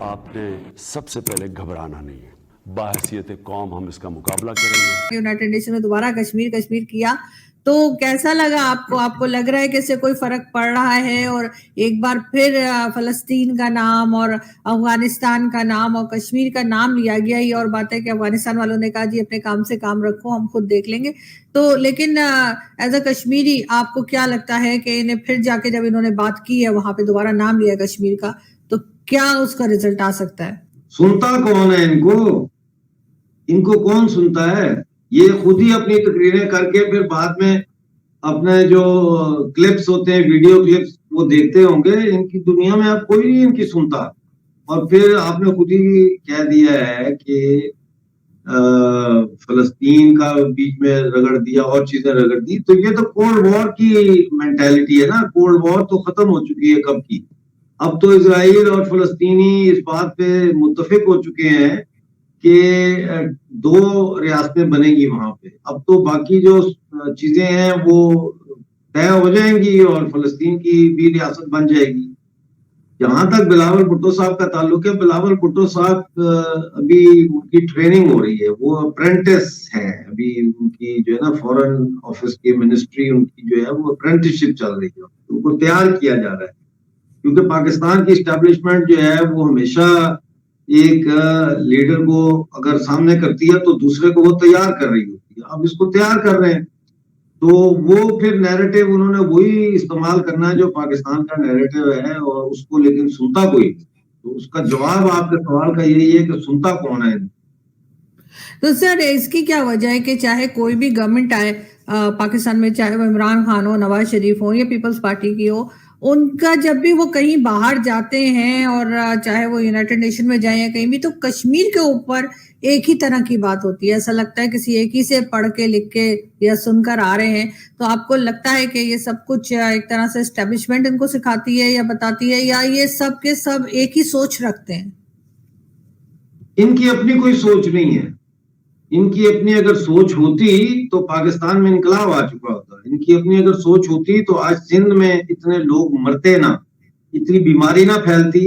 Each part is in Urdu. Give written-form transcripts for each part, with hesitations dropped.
آپ نے سب سے پہلے گھبرانا نہیں ہے. باحثیت قوم ہم اس کا مقابلہ کریں گے. یونائٹڈ نیشن میں دوبارہ کشمیر کیا تو کیسا لگا آپ کو لگ رہا ہے کہ اس سے کوئی فرق پڑ رہا ہے؟ اور ایک بار پھر فلسطین کا نام اور افغانستان کا نام اور کشمیر کا نام لیا گیا. یہ اور بات ہے کہ افغانستان والوں نے کہا جی اپنے کام سے کام رکھو، ہم خود دیکھ لیں گے. تو لیکن ایز اے کشمیری آپ کو کیا لگتا ہے کہ انہیں پھر جا کے جب انہوں نے بات کی ہے وہاں پہ دوبارہ نام لیا کشمیر کا، تو کیا اس کا رزلٹ آ سکتا ہے؟ سنتا کون ہے ان کو کون سنتا ہے؟ یہ خود ہی اپنی تقریریں کر کے پھر بعد میں اپنے جو کلپس ہوتے ہیں، ویڈیو کلپس، وہ دیکھتے ہوں گے. ان کی دنیا میں اب کوئی نہیں ان کی سنتا. اور پھر آپ نے خود ہی کہہ دیا ہے کہ فلسطین کا بیچ میں رگڑ دیا اور چیزیں رگڑ دی. تو یہ تو کولڈ وار کی مینٹیلٹی ہے نا. کولڈ وار تو ختم ہو چکی ہے کب کی. اب تو اسرائیل اور فلسطینی اس بات پہ متفق ہو چکے ہیں کہ 2 ریاستیں بنے گی وہاں پہ. اب تو باقی جو چیزیں ہیں وہ طے ہو جائیں گی اور فلسطین کی بھی ریاست بن جائے گی. جہاں تک بلاول بھٹو صاحب کا تعلق ہے، بلاول بھٹو صاحب ابھی ان کی ٹریننگ ہو رہی ہے. وہ اپرینٹس ہیں ابھی. ان کی جو ہے نا فورن آفس کی منسٹری، ان کی جو ہے وہ اپرینٹس شپ چل رہی ہے. ان کو تیار کیا جا رہا ہے کیونکہ پاکستان کی اسٹیبلشمنٹ جو ہے وہ ہمیشہ ایک لیڈر کو اگر سامنے کرتی ہے تو دوسرے کو وہ تیار کر رہی ہوتی ہے. اب اس کو تیار کر رہے ہیں تو وہ پھر نیریٹو انہوں نے وہی استعمال کرنا ہے جو پاکستان کا نیریٹو ہے، اور اس کو لیکن سنتا کوئی نہیں. تو اس کا جواب آپ کے سوال کا یہی ہے کہ سنتا کون ہے. تو سر اس کی کیا وجہ ہے کہ چاہے کوئی بھی گورنمنٹ آئے پاکستان میں، چاہے وہ عمران خان ہو، نواز شریف ہو یا پیپلز پارٹی کی ہو، ان کا جب بھی وہ کہیں باہر جاتے ہیں اور چاہے وہ یونائٹڈ نیشن میں جائیں یا کہیں بھی، تو کشمیر کے اوپر ایک ہی طرح کی بات ہوتی ہے. ایسا لگتا ہے کسی ایک ہی سے پڑھ کے لکھ کے یا سن کر آ رہے ہیں. تو آپ کو لگتا ہے کہ یہ سب کچھ ایک طرح سے اسٹیبلشمنٹ ان کو سکھاتی ہے یا بتاتی ہے، یا یہ سب کے سب ایک ہی سوچ رکھتے ہیں؟ ان کی اپنی کوئی سوچ نہیں ہے. ان کی اپنی اگر سوچ ہوتی تو پاکستان میں انقلاب آ چکا ہوتا. ان کی اپنی اگر سوچ ہوتی تو آج سندھ میں اتنے لوگ مرتے نہ، اتنی بیماری نہ پھیلتی،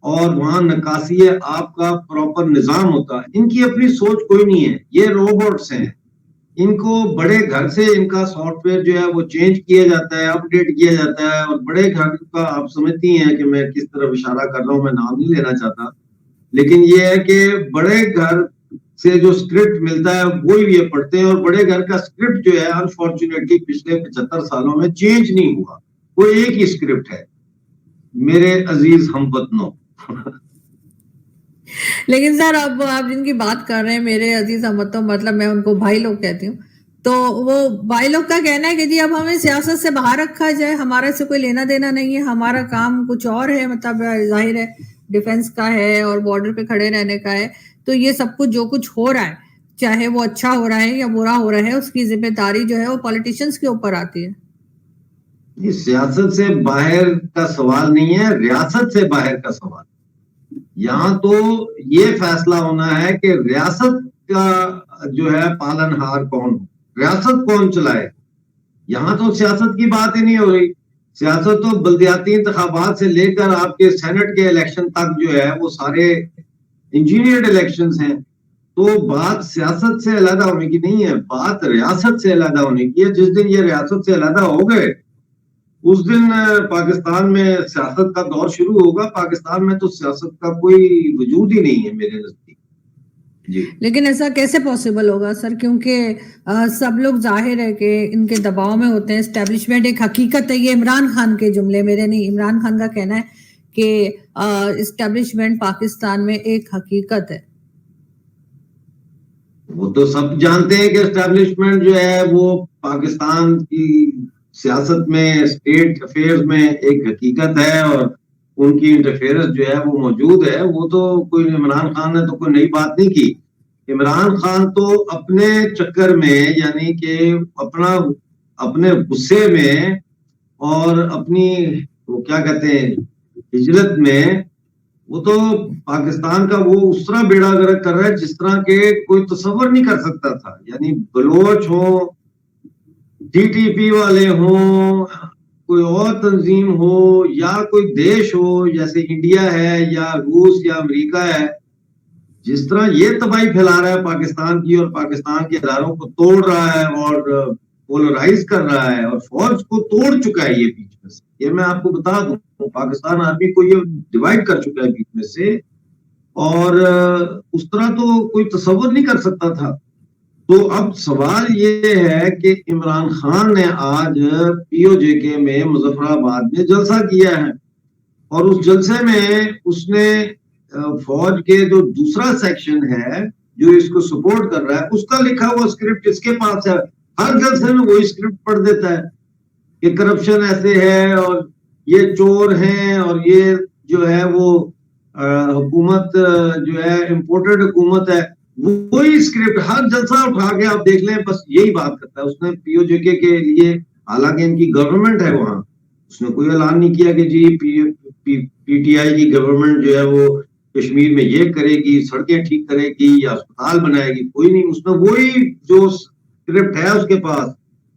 اور وہاں نکاسی آپ کا پراپر نظام ہوتا. ان کی اپنی سوچ کوئی نہیں ہے. یہ روبوٹس ہیں. ان کو بڑے گھر سے ان کا سافٹ ویئر جو ہے وہ چینج کیا جاتا ہے، اپ ڈیٹ کیا جاتا ہے. اور بڑے گھر کا آپ سمجھتی ہیں کہ میں کس طرح اشارہ کر رہا ہوں، میں نام نہیں لینا چاہتا، لیکن یہ ہے کہ بڑے گھر سے جو اسکرپٹ ملتا ہے وہی یہ پڑھتے ہیں. اور بڑے گھر کا اسکرپٹ جو ہے انفارچونیٹلی پچھلے 75 سالوں میں چینج نہیں ہوا. وہ ایک ہی اسکرپٹ ہے، میرے عزیز ہم وطنوں. لیکن سر اب آپ جن کی بات کر رہے ہیں میرے عزیز ہم وطنوں، مطلب میں ان کو بھائی لوگ کہتی ہوں، تو وہ بھائی لوگ کا کہنا ہے کہ جی اب ہمیں سیاست سے باہر رکھا جائے، ہمارے سے کوئی لینا دینا نہیں ہے، ہمارا کام کچھ اور ہے. مطلب ظاہر ہے ڈیفنس کا ہے اور بارڈر پہ کھڑے رہنے کا ہے. تو یہ سب کچھ جو کچھ ہو رہا ہے، چاہے وہ اچھا ہو رہا ہے یا برا ہو رہا ہے، اس کی ذمہ داری جو ہے وہ پولیٹیشنز کے اوپر آتی ہے. یہ سیاست سے باہر کا سوال نہیں ہے، ریاست سے باہر کا سوال. یہاں تو یہ فیصلہ ہونا ہے کہ ریاست کا جو ہے پالن ہار کون ہو، ریاست کون چلائے. یہاں تو سیاست کی بات ہی نہیں ہو رہی. سیاست تو بلدیاتی انتخابات سے لے کر آپ کے سینٹ کے الیکشن تک جو ہے وہ سارے انجینئرڈ الیکشنز ہیں. تو بات سیاست سے علیحدہ ہونے کی نہیں ہے، بات ریاست سے علیحدہ ہونے کی ہے. جس دن یہ ریاست سے علیحدہ ہو گئے اس دن پاکستان میں سیاست کا دور شروع ہوگا. پاکستان میں تو سیاست کا کوئی وجود ہی نہیں ہے میرے نزدیک. جی لیکن ایسا کیسے پاسبل ہوگا سر؟ کیونکہ سب لوگ ظاہر ہے کہ ان کے دباؤ میں ہوتے ہیں. اسٹیبلشمنٹ ایک حقیقت ہے. یہ عمران خان کے جملے میرے نہیں، عمران خان کا کہنا ہے کہ اسٹیبلشمنٹ پاکستان میں ایک حقیقت ہے. وہ تو سب جانتے ہیں کہ اسٹیبلشمنٹ جو ہے وہ پاکستان کی سیاست میں، اسٹیٹ افیئرز میں ایک حقیقت ہے، اور ان کی انٹرفیئرنس جو ہے وہ موجود ہے. وہ تو کوئی عمران خان نے تو کوئی نئی بات نہیں کی. عمران خان تو اپنے چکر میں، یعنی کہ اپنے غصے میں اور اپنی وہ کیا کہتے ہیں ہجرت میں، وہ تو پاکستان کا وہ اس طرح بیڑا گرک کر رہا ہے جس طرح کے کوئی تصور نہیں کر سکتا تھا. یعنی بلوچ ہوں، ٹی ٹی پی والے ہوں، کوئی اور تنظیم ہو یا کوئی دیش ہو جیسے انڈیا ہے یا روس یا امریکہ ہے، جس طرح یہ تباہی پھیلا رہا ہے پاکستان کی اور پاکستان کے اداروں کو توڑ رہا ہے اور پولرائز کر رہا ہے اور فوج کو توڑ چکا ہے یہ بیچ میں سے، یہ میں آپ کو بتا دوں، پاکستان آرمی کو یہ ڈیوائڈ کر چکا ہے بیچ میں سے، اور اس طرح تو کوئی تصور نہیں کر سکتا تھا. تو اب سوال یہ ہے کہ عمران خان نے آج پی او جے کے میں مظفر آباد میں جلسہ کیا ہے، اور اس جلسے میں اس نے فوج کے جو دوسرا سیکشن ہے جو اس کو سپورٹ کر رہا ہے اس کا لکھا ہوا اسکرپٹ اس کے پاس ہے. ہر جلسے میں وہی اسکرپٹ پڑھ دیتا ہے کہ کرپشن ایسے ہے اور یہ چور ہیں اور یہ جو ہے وہ حکومت جو ہے امپورٹڈ حکومت ہے. وہی اسکرپٹ ہر جلسہ اٹھا کے آپ دیکھ لیں بس یہی بات کرتا ہے. اس نے پی او جے کے لیے، حالانکہ ان کی گورنمنٹ ہے وہاں، اس نے کوئی اعلان نہیں کیا کہ جی پی ٹی آئی کی گورنمنٹ جو ہے وہ کشمیر میں یہ کرے گی، سڑکیں ٹھیک کرے گی یا اسپتال بنائے گی، کوئی نہیں. اس نے وہی جو اسکرپٹ ہے اس کے پاس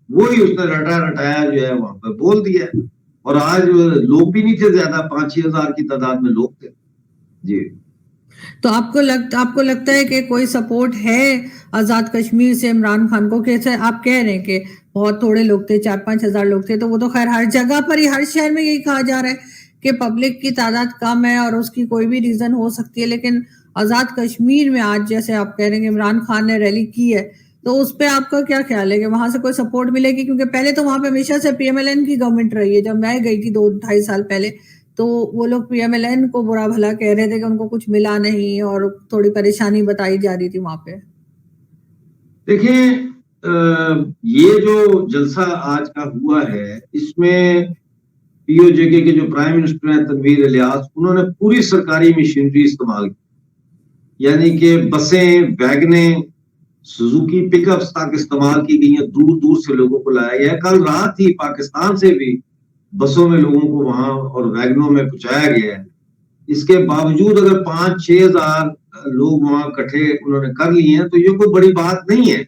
وہی اس نے رٹایا جو ہے وہاں پہ بول دیا ہے. اور آج لوگ بھی نہیں تھے زیادہ، 5-6 ہزار کی تعداد میں لوگ تھے. جی تو آپ کو لگتا ہے کہ کوئی سپورٹ ہے آزاد کشمیر سے عمران خان کو؟ کیسے آپ کہہ رہے ہیں کہ بہت تھوڑے لوگ تھے، 4-5 ہزار لوگ تھے، تو وہ تو خیر ہر جگہ پر ہی، ہر شہر میں یہی کہا جا رہا ہے کہ پبلک کی تعداد کم ہے اور اس کی کوئی بھی ریزن ہو سکتی ہے، لیکن آزاد کشمیر میں آج جیسے آپ کہہ رہے ہیں کہ عمران خان نے ریلی کی ہے، تو اس پہ آپ کا کیا خیال ہے کہ وہاں سے کوئی سپورٹ ملے گی؟ کیونکہ پہلے تو وہاں پہ ہمیشہ سے پی ایم ایل این کی گورنمنٹ رہی ہے. جب میں گئی تھی 2-2.5 سال پہلے تو وہ لوگ پی ایم ایل این کو برا بھلا کہہ رہے تھے کہ ان کو کچھ ملا نہیں اور تھوڑی پریشانی بتائی جا رہی تھی وہاں پہ. دیکھیں یہ جو جلسہ آج کا ہوا ہے اس میں پی او جے کے جو پرائم منسٹر ہیں تنویر الیاس، انہوں نے پوری سرکاری مشینری استعمال کی، یعنی کہ بسیں، ویگنیں، سوزوکی پک اپس تک استعمال کی گئی ہیں، دور دور سے لوگوں کو لایا گیا ہے. کل رات ہی پاکستان سے بھی بسوں میں لوگوں کو وہاں اور ویگنوں میں پہنچایا گیا ہے. اس کے باوجود اگر 5-6 ہزار لوگ وہاں اکٹھے انہوں نے کر لیے ہیں تو یہ کوئی بڑی بات نہیں ہے.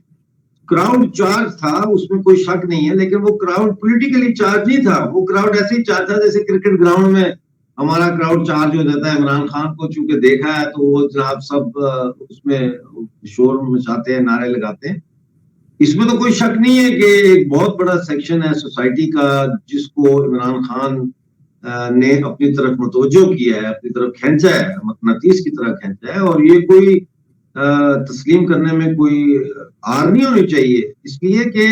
کراؤڈ چارج تھا اس میں کوئی شک نہیں ہے، لیکن وہ کراؤڈ پولیٹیکلی چارج نہیں تھا. وہ کراؤڈ ایسے ہی چارج تھا جیسے کرکٹ گراؤنڈ میں ہمارا کراؤڈ چارج ہو جاتا ہے. عمران خان کو چونکہ دیکھا ہے تو وہ جناب سب اس میں شور مچاتے ہیں، نعرے لگاتے ہیں. اس میں تو کوئی شک نہیں ہے کہ ایک بہت بڑا سیکشن ہے سوسائٹی کا جس کو عمران خان نے اپنی طرف متوجہ کیا ہے، اپنی طرف کھینچا ہے، مقناطیس کی طرح کھینچا ہے. اور یہ کوئی تسلیم کرنے میں کوئی آر نہیں ہونی چاہیے. اس لیے کہ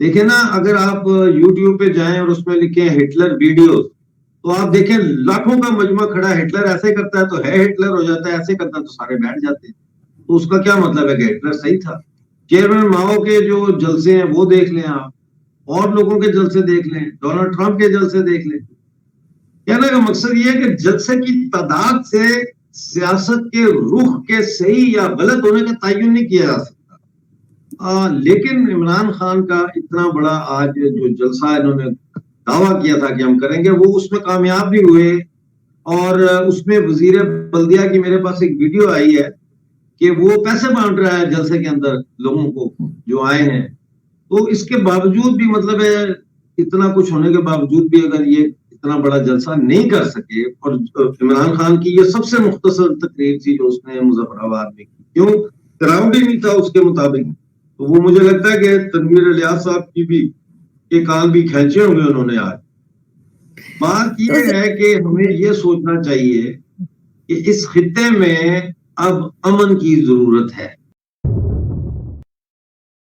دیکھیں نا، اگر آپ یوٹیوب پہ جائیں اور اس میں لکھیں ہٹلر ویڈیوز تو آپ دیکھیں لاکھوں کا مجمع کھڑا ہے. ہٹلر ایسے کرتا ہے تو ہے ہٹلر ہو جاتا ہے، ایسے کرتا ہے تو سارے بیٹھ جاتے ہیں. تو اس کا کیا مطلب ہے کہ ہٹلر صحیح تھا؟ چیئرمین ماؤ کے جو جلسے ہیں وہ دیکھ لیں آپ، اور لوگوں کے جلسے دیکھ لیں، ڈونلڈ ٹرمپ کے جلسے دیکھ لیں. کہنے کا مقصد یہ ہے کہ جلسے کی تعداد سے سیاست کے رخ کے صحیح یا غلط ہونے کا تعین نہیں کیا جا سکتا. لیکن عمران خان کا اتنا بڑا آج جو جلسہ انہوں نے دعویٰ کیا تھا کہ ہم کریں گے، وہ اس میں کامیاب بھی ہوئے. اور اس میں وزیر بلدیہ کی میرے پاس ایک ویڈیو آئی ہے کہ وہ پیسے بانٹ رہا ہے جلسے کے اندر لوگوں کو جو آئے ہیں. تو اس کے باوجود بھی مطلب ہے اتنا کچھ ہونے کے باوجود بھی اگر یہ اتنا بڑا جلسہ نہیں کر سکے، اور عمران خان کی یہ سب سے مختصر تقریر تھی جو اس نے مظفر آباد میں کی، کیوں کراؤڈ ہی نہیں تھا اس کے مطابق. تو وہ مجھے لگتا ہے کہ تنویر الیاس صاحب کی بھی کے کان بھی کھینچے ہوں گے انہوں نے آج. بات یہ ہے کہ ہمیں یہ سوچنا چاہیے کہ اس خطے میں اب امن کی ضرورت ہے.